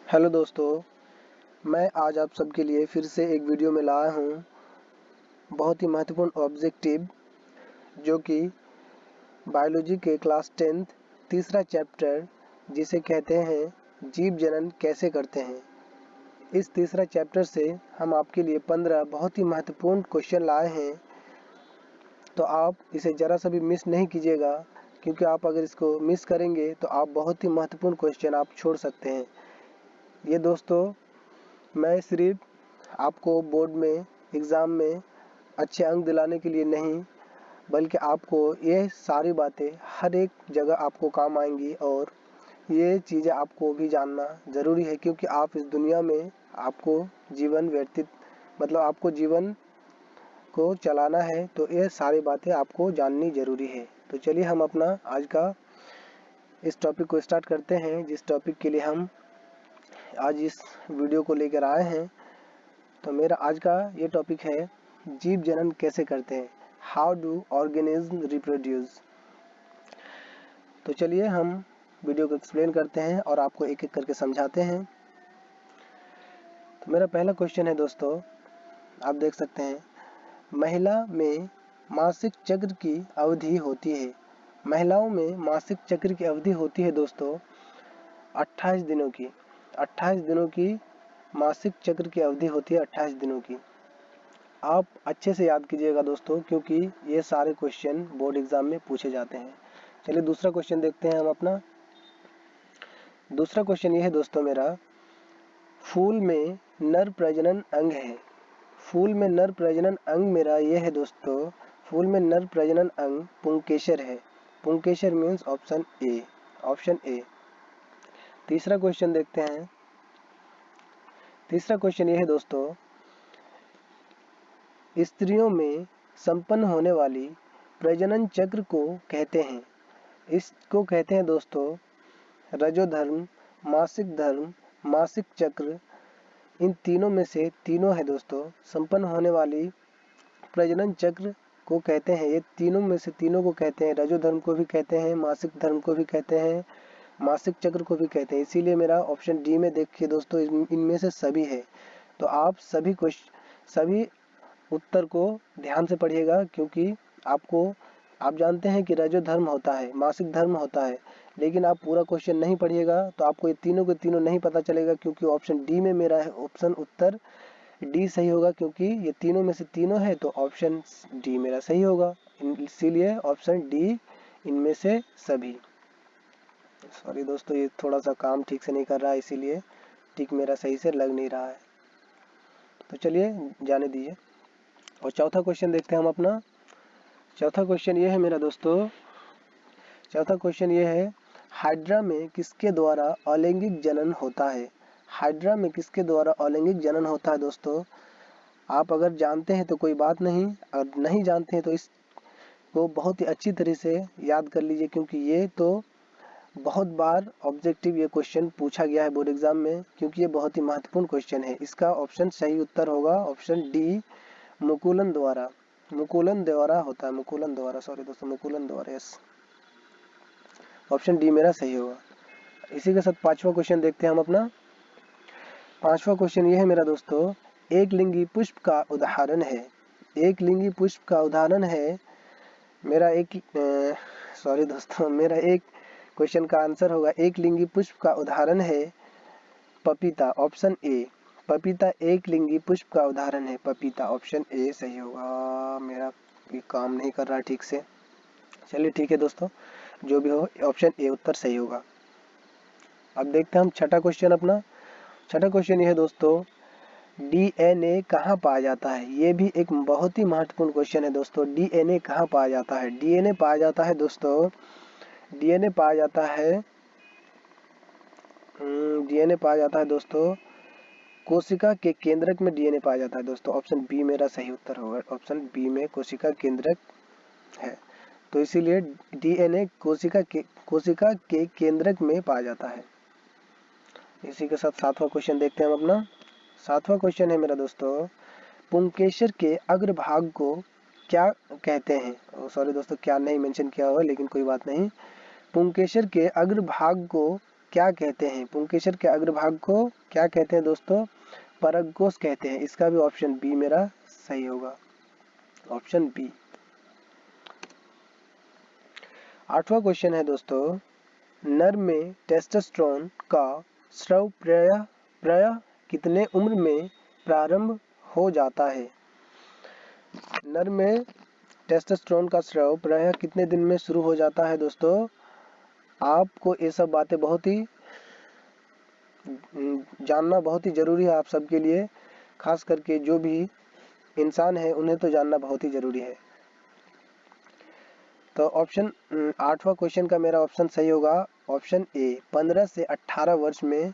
Hello दोस्तों, मैं आज आप सबके लिए फिर से एक वीडियो में लाया हूँ। बहुत ही महत्वपूर्ण ऑब्जेक्टिव जो कि बायोलॉजी के क्लास 10th तीसरा चैप्टर जिसे कहते हैं जीव जनन कैसे करते हैं। इस तीसरा चैप्टर से हम आपके लिए 15 बहुत ही महत्वपूर्ण क्वेश्चन लाए हैं, तो आप इसे ज़रा सा भी मिस नहीं कीजिएगा, क्योंकि आप अगर इसको मिस करेंगे तो आप बहुत ही महत्वपूर्ण क्वेश्चन आप छोड़ सकते हैं। ये दोस्तों, मैं सिर्फ आपको बोर्ड में एग्ज़ाम में अच्छे अंक दिलाने के लिए नहीं, बल्कि आपको ये सारी बातें हर एक जगह आपको काम आएंगी और ये चीज़ें आपको भी जानना ज़रूरी है, क्योंकि आप इस दुनिया में आपको जीवन व्यतीत आपको जीवन को चलाना है, तो ये सारी बातें आपको जाननी ज़रूरी है। तो चलिए हम अपना आज का इस टॉपिक को स्टार्ट करते हैं, जिस टॉपिक के लिए हम आज इस वीडियो को लेकर आए हैं। तो मेरा आज का ये टॉपिक है जीव जनन कैसे करते हैं, हाउ डू ऑर्गेनिज्म रिप्रोड्यूस। तो चलिए हम वीडियो को एक्सप्लेन करते हैं और आपको एक एक करके समझाते हैं। तो मेरा पहला क्वेश्चन है दोस्तों, आप देख सकते हैं, महिला में मासिक चक्र की अवधि होती है। महिलाओं में मासिक चक्र की अवधि होती है दोस्तों 28 दिनों की। 28 दिनों की मासिक चक्र की अवधि होती है, 28 दिनों की। आप अच्छे से याद कीजिएगा दोस्तों, क्योंकि ये सारे क्वेश्चन बोर्ड एग्जाम में पूछे जाते हैं। चलिए दूसरा क्वेश्चन देखते हैं हम अपना। दूसरा क्वेश्चन ये है दोस्तों मेरा, फूल में नर प्रजनन अंग है। फूल में नर प्रजनन अंग मेरा ये है दोस्तों, फूल में नर प्रजनन अंग पुंकेसर है। पुंकेसर means option A, option A. तीसरा क्वेश्चन देखते हैं। तीसरा क्वेश्चन ये है दोस्तों, स्त्रियों में संपन्न होने वाली प्रजनन चक्र को कहते हैं। इसको कहते हैं दोस्तों रजोधर्म, मासिक धर्म, मासिक चक्र। इन तीनों में से तीनों है दोस्तों। संपन्न होने वाली प्रजनन चक्र को कहते हैं, ये तीनों में से तीनों को कहते हैं। रजोधर्म को भी कहते हैं, मासिक धर्म को भी कहते हैं, मासिक चक्र को भी कहते हैं। इसीलिए मेरा ऑप्शन डी में देखिए दोस्तों, इनमें से सभी है। तो आप सभी उत्तर को ध्यान से पढ़िएगा, क्योंकि आप जानते हैं कि रजो धर्म होता है, मासिक धर्म होता है, लेकिन आप पूरा क्वेश्चन नहीं पढ़िएगा तो आपको ये तीनों के तीनों नहीं पता चलेगा। क्योंकि ऑप्शन डी में मेरा है, ऑप्शन उत्तर डी सही होगा, क्योंकि ये तीनों में से तीनों है, तो ऑप्शन डी मेरा सही होगा। इसीलिए ऑप्शन डी, इनमें से सभी। सॉरी दोस्तों, ये थोड़ा सा काम ठीक से नहीं कर रहा है, इसीलिए टिक मेरा सही से लग नहीं रहा है। तो चलिए जाने दीजिए। और चौथा क्वेश्चन देखते हैं हम अपना। चौथा क्वेश्चन ये है मेरा दोस्तों, चौथा क्वेश्चन ये है, हाइड्रा में किसके द्वारा अलैंगिक जनन होता है। हाइड्रा में किसके द्वारा अलैंगिक जनन होता है दोस्तों। आप अगर जानते हैं तो कोई बात नहीं, अगर नहीं जानते हैं तो इसको बहुत ही अच्छी तरह से याद कर लीजिए, क्योंकि ये तो बहुत बार ऑब्जेक्टिव ये क्वेश्चन पूछा गया है बोर्ड एग्जाम में, क्योंकि ये बहुत ही महत्वपूर्ण क्वेश्चन है। इसका ऑप्शन सही उत्तर होगा ऑप्शन डी, मुकुलन द्वारा। मुकुलन द्वारा होता है, मुकुलन द्वारा, सॉरी दोस्तों, मुकुलन द्वारा, यस, ऑप्शन डी मेरा सही होगा। इसी के साथ पांचवा क्वेश्चन देखते हैं हम अपना। पांचवा क्वेश्चन ये है मेरा दोस्तों, एक लिंगी पुष्प का उदाहरण है। एक लिंगी पुष्प का उदाहरण है मेरा सॉरी दोस्तों, मेरा एक क्वेश्चन का आंसर होगा, एक लिंगी पुष्प का उदाहरण है पपीता, ऑप्शन ए। पपीता एक लिंगी पुष्प का उदाहरण है, पपीता, ऑप्शन ए सही होगा। मेरा भी काम नहीं कर रहा ठीक से। चलिए ठीक है दोस्तों, जो भी हो ऑप्शन ए उत्तर सही होगा। अब देखते हैं हम छठा क्वेश्चन अपना। छठा क्वेश्चन ये है दोस्तों, डीएनए कहाँ पाया जाता है। ये भी एक बहुत ही महत्वपूर्ण क्वेश्चन है दोस्तों। डीएनए कहाँ पाया जाता है। डीएनए पाया जाता है दोस्तों, डीएनए पाया जाता है डीएनए पाया जाता है दोस्तों कोशिका के केंद्रक में। डीएनए पाया जाता है दोस्तों, ऑप्शन बी मेरा सही उत्तर होगा। ऑप्शन बी में कोशिका केंद्रक है, तो इसीलिए डीएनए कोशिका के केंद्रक में पाया जाता है। इसी के साथ सातवां क्वेश्चन देखते हैं हम अपना। सातवां क्वेश्चन है मेरा दोस्तों, पुंकेसर के अग्रभाग को क्या कहते हैं। सॉरी दोस्तों, क्या नहीं मेंशन किया हुआ, लेकिन कोई बात नहीं। पुंकेसर के अग्रभाग को क्या कहते हैं? पुंकेसर के अग्रभाग को क्या कहते हैं दोस्तों? परगकोश कहते हैं। इसका भी ऑप्शन बी मेरा सही होगा, ऑप्शन बी। 8वां क्वेश्चन है दोस्तों, नर में टेस्टोस्टेरोन का स्राव प्रायः कितने उम्र में प्रारंभ हो जाता है? नर में टेस्टोस्टेरोन का स्राव प्रायः कितने दिन में शुरू हो जाता है दोस्तों? आपको ये सब बातें बहुत ही जानना बहुत ही जरूरी है आप सबके लिए, खास करके जो भी इंसान है उन्हें तो जानना बहुत ही जरूरी है। तो ऑप्शन 8वां क्वेश्चन का मेरा ऑप्शन सही होगा, ऑप्शन ए। 15 से 18 वर्ष में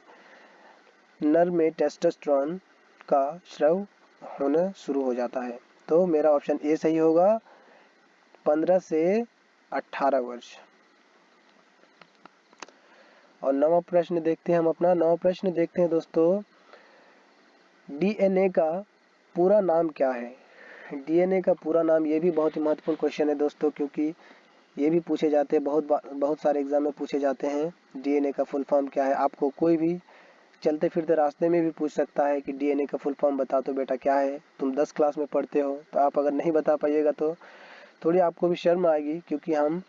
नर में टेस्टोस्टेरोन का स्राव होना शुरू हो जाता है। तो मेरा ऑप्शन ए सही होगा, 15 से 18 वर्ष। और 9वां प्रश्न देखते हैं हम अपना। 9वां प्रश्न देखते हैं दोस्तों, डीएनए का पूरा नाम क्या है? डीएनए का पूरा नाम, ये भी बहुत ही महत्वपूर्ण क्वेश्चन है दोस्तों, क्योंकि ये भी पूछे जाते हैं, बहुत सारे एग्जाम में पूछे जाते हैं। डीएनए का फुल फॉर्म क्या है? आपको कोई भी चलते फिरते रास्ते में भी पूछ सकता है कि डीएनए का फुल फॉर्म बता तो बेटा क्या है। तुम 10 क्लास में पढ़ते हो, तो आप अगर नहीं बता पाइएगा तो थोड़ी आपको भी शर्म आएगी, क्योंकि हम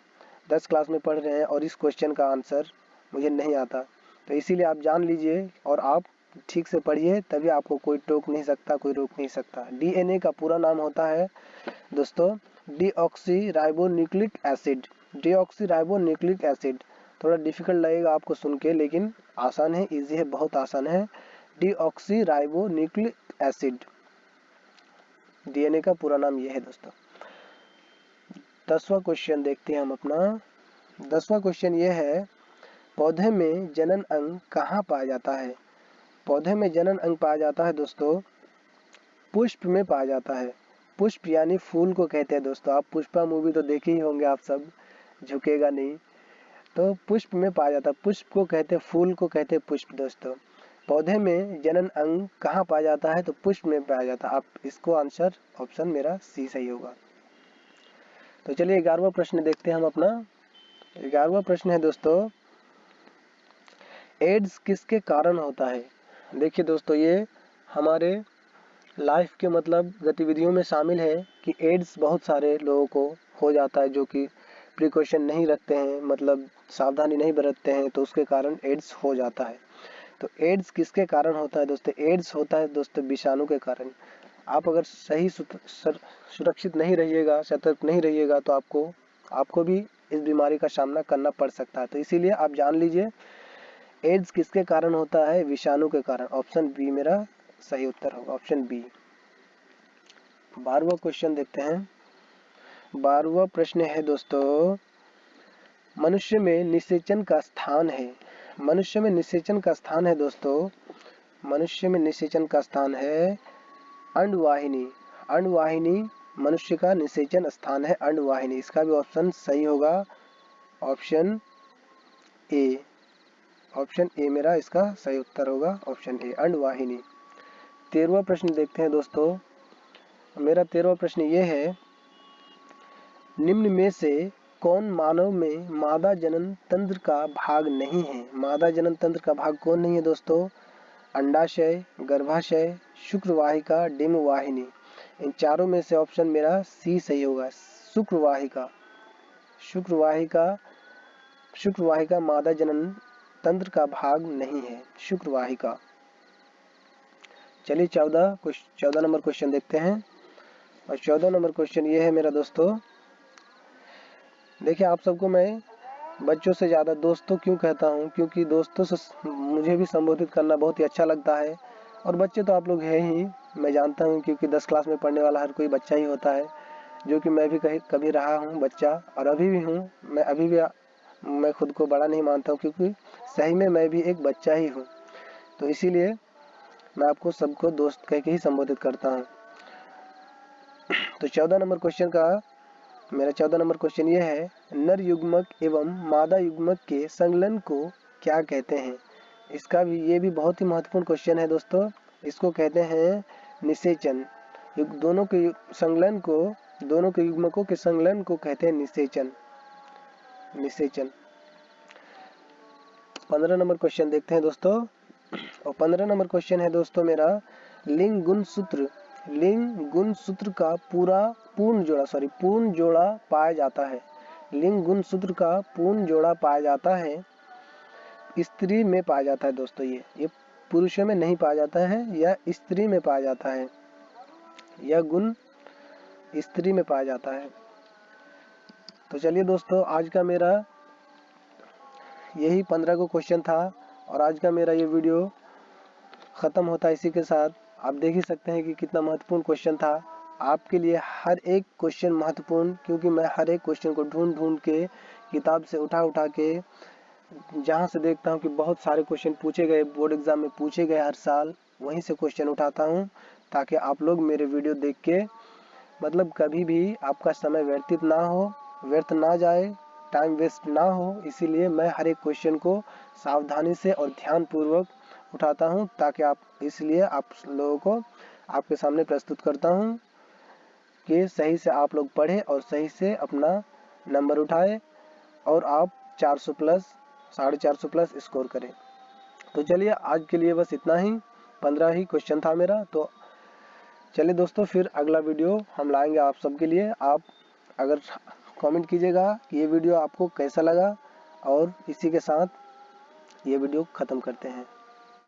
10 क्लास में पढ़ रहे हैं और इस क्वेश्चन का आंसर मुझे नहीं आता। तो इसीलिए आप जान लीजिए और आप ठीक से पढ़िए, तभी आपको कोई टोक नहीं सकता, कोई रोक नहीं सकता। डीएनए का पूरा नाम होता है दोस्तों deoxy ribonucleic acid. Deoxy ribonucleic acid थोड़ा डिफिकल्ट लगेगा आपको सुन के, लेकिन आसान है, इजी है, बहुत आसान है। डीऑक्सी राइबोन्यूक्लिक एसिड, डीएनए का पूरा नाम यह है दोस्तों। 10वां क्वेश्चन देखते हैं हम अपना। 10वां क्वेश्चन यह है, पौधे में जनन अंग कहाँ पाया जाता है? पौधे में जनन अंग पाया जाता है दोस्तों पुष्प में पाया जाता है। पुष्प यानी फूल को कहते हैं दोस्तों। आप पुष्पा मूवी तो देखे ही होंगे आप सब, झुकेगा नहीं। तो पुष्प में पाया जाता है, पुष्प को कहते हैं, फूल को कहते हैं पुष्प दोस्तों। पौधे में जनन अंग कहाँ पाया जाता है? तो पुष्प में पाया जाता है। आप इसको आंसर ऑप्शन मेरा सी सही होगा। तो चलिए 11वां प्रश्न देखते हैं हम अपना। 11वां प्रश्न है दोस्तों, एड्स किसके कारण होता है? देखिए दोस्तों, ये हमारे लाइफ के मतलब गतिविधियों में शामिल है कि एड्स बहुत सारे लोगों को हो जाता है, जो कि प्रिकॉशन नहीं रखते हैं, मतलब सावधानी नहीं बरतते हैं, तो उसके कारण एड्स हो जाता है। तो एड्स किसके कारण होता है दोस्तों? एड्स होता है दोस्तों विषाणु के कारण। आप अगर सही सुरक्षित नहीं रहिएगा, सतर्क नहीं रहिएगा, तो आपको भी इस बीमारी का सामना करना पड़ सकता है। तो इसीलिए आप जान लीजिए, एड्स किसके कारण होता है? विषाणु के कारण। ऑप्शन बी मेरा सही उत्तर होगा, ऑप्शन बी। 12वां क्वेश्चन देखते हैं। 12वां प्रश्न है दोस्तों, मनुष्य में निषेचन का स्थान है। मनुष्य में निषेचन का स्थान है दोस्तों, मनुष्य में निषेचन का स्थान है अंडवाहिनी। अंडवाहिनी मनुष्य का निषेचन स्थान है, अंडवाहिनी। इसका भी ऑप्शन सही होगा, ऑप्शन ए। ऑप्शन ए मेरा इसका सही उत्तर होगा, ऑप्शन ए, अंडवाहिनी। 13वां प्रश्न देखते हैं दोस्तों। मेरा 13वां प्रश्न ये है, निम्न में से कौन मानव में मादा जनन तंत्र का भाग नहीं है? मादा जनन तंत्र का भाग कौन नहीं है दोस्तों? अंडाशय, गर्भाशय, शुक्रवाहिका, डिम्बवाहिनी। इन चारों में से ऑप्शन मेरा सी सही होगा, शुक्रवाहिका। शुक्रवाहिका, शुक्रवाहिका मादा जनन तंत्र का भाग नहीं है, शुक्रवाहिका। चलिए 14 नंबर क्वेश्चन देखते हैं। और 14 नंबर क्वेश्चन ये है मेरा दोस्तों, देखिए आप सबको मैं बच्चों से ज़्यादा दोस्तों क्यों कहता हूँ, क्योंकि दोस्तों से मुझे भी संबोधित करना बहुत ही अच्छा लगता है। और बच्चे तो आप लोग हैं ही, मैं जानता हूँ, क्योंकि 10 क्लास में पढ़ने वाला हर कोई बच्चा ही होता है, जो कि मैं भी कभी रहा हूँ बच्चा, और अभी भी हूँ। मैं अभी भी मैं खुद को बड़ा नहीं मानता हूँ, क्योंकि सही में मैं भी एक बच्चा ही हूँ। तो इसीलिए मैं आपको सबको दोस्त कह के ही संबोधित करता हूँ। तो 14 नंबर क्वेश्चन का मेरा 14 नंबर क्वेश्चन ये है, नर युग्मक एवं मादा युग्मक के संलयन को क्या कहते हैं? इसका भी ये भी बहुत ही महत्वपूर्ण क्वेश्चन है दोस्तों। इसको कहते हैं निषेचन। दोनों के संलयन को, दोनों के युग्मकों के संलयन को कहते हैं निषेचन। निषेचन। 15 नंबर क्वेश्चन देखते हैं दोस्तों। और 15 नंबर क्वेश्चन है दोस्तों मेरा, लिंग गुण सूत्र का पूर्ण जोड़ा पाया जाता है। लिंग गुण सूत्र का पूर्ण जोड़ा पाया जाता है, स्त्री में पाया जाता है दोस्तों। ये पुरुषों में नहीं पाया जाता है, यह स्त्री में पाया जाता है। यह गुण स्त्री में पाया जाता है। तो चलिए दोस्तों, आज का मेरा यही 15 को क्वेश्चन था और आज का मेरा ये वीडियो ख़त्म होता है इसी के साथ। आप देख ही सकते हैं कि कितना महत्वपूर्ण क्वेश्चन था आपके लिए। हर एक क्वेश्चन महत्वपूर्ण, क्योंकि मैं हर एक क्वेश्चन को ढूंढ के किताब से उठा के, जहाँ से देखता हूँ कि बहुत सारे क्वेश्चन पूछे गए, बोर्ड एग्जाम में पूछे गए हर साल, वहीं से क्वेश्चन उठाता हूँ ताकि आप लोग मेरे वीडियो देख के मतलब कभी भी आपका समय व्यर्थ ना जाए, टाइम वेस्ट ना हो। इसीलिए मैं हर एक क्वेश्चन को सावधानी से और ध्यान पूर्वक उठाता हूं, ताकि इसलिए आप लोगों को आपके सामने प्रस्तुत करता हूं कि सही से आप लोग पढ़े और सही से अपना नंबर उठाए और आप 400 प्लस 450 प्लस स्कोर करें। तो चलिए, आज के लिए बस इतना ही, 15 ही क्वेश्चन था मेरा। तो चलिए दोस्तों, फिर अगला वीडियो हम लाएंगे आप सबके लिए। आप अगर कमेंट कीजिएगा कि ये वीडियो आपको कैसा लगा, और इसी के साथ ये वीडियो ख़त्म करते हैं।